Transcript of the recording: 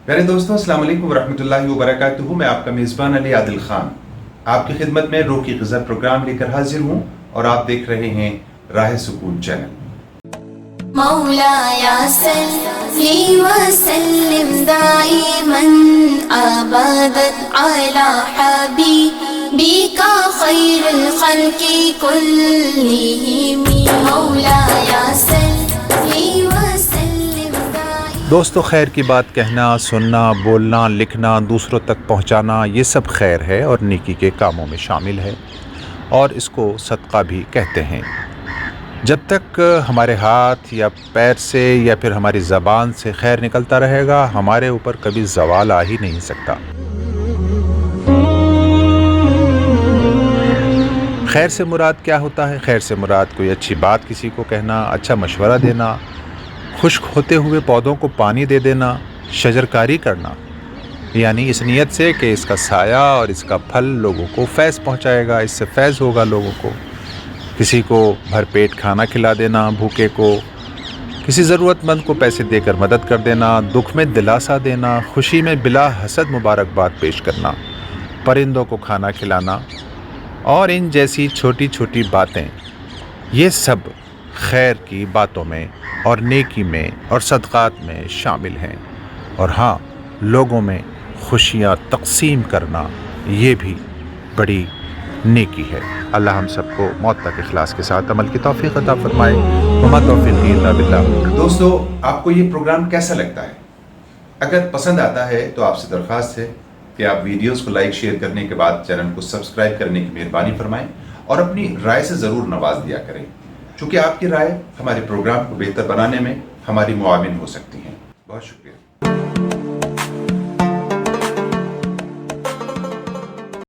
प्यारे दोस्तों, अस्सलाम वालेकुम वरहमतुल्लाहि वबरकातुहू। मैं आपका मेज़बान अली आदिल खान आपकी खिदमत में रूह की ग़िज़ा प्रोग्राम लेकर हाजिर हूँ और आप देख रहे हैं राह सुकून चैनल। मौलाया सल्ली व सल्लिम दाइमन अबदन अला हबीबिका खैरुल खल्क़ि कुल्लिहिम। मौलाया सल्ली व सल्लिम दाइमन। दोस्तों, खैर की बात कहना, सुनना, बोलना, लिखना, दूसरों तक पहुंचाना, ये सब खैर है और नेकी के कामों में शामिल है और इसको सदका भी कहते हैं। जब तक हमारे हाथ या पैर से या फिर हमारी ज़बान से खैर निकलता रहेगा, हमारे ऊपर कभी ज़वाल आ ही नहीं सकता। खैर से मुराद क्या होता है? खैर से मुराद कोई अच्छी बात किसी को कहना, अच्छा मशवरा देना, खुश्क होते हुए पौधों को पानी दे देना, शजरकारी करना, यानी इस नीयत से कि इसका साया और इसका फल लोगों को फैज़ पहुंचाएगा, इससे फैज़ होगा लोगों को। किसी को भरपेट खाना खिला देना, भूखे को, किसी ज़रूरतमंद को पैसे देकर मदद कर देना, दुख में दिलासा देना, खुशी में बिला हसद मुबारकबाद पेश करना, परिंदों को खाना खिलाना और इन जैसी छोटी छोटी बातें, ये सब खैर की बातों में और नेकी में और सदक़ात में शामिल हैं। और हाँ, लोगों में खुशियाँ तक़सीम करना ये भी बड़ी नेकी है। अल्लाह हम सबको मौत तक इखलास के साथ अमल की तौफीक अता फरमाए। वमा तौफीक़ी इल्ला बिल्लाह। दोस्तों, आपको ये प्रोग्राम कैसा लगता है? अगर पसंद आता है तो आपसे दरख्वास्त है कि आप वीडियोस को लाइक शेयर करने के बाद चैनल को सब्सक्राइब करने की मेहरबानी फरमाएं और अपनी राय से ज़रूर नवाज दिया करें, क्योंकि आपकी राय हमारे प्रोग्राम को बेहतर बनाने में हमारी मुआविन हो सकती है। बहुत शुक्रिया।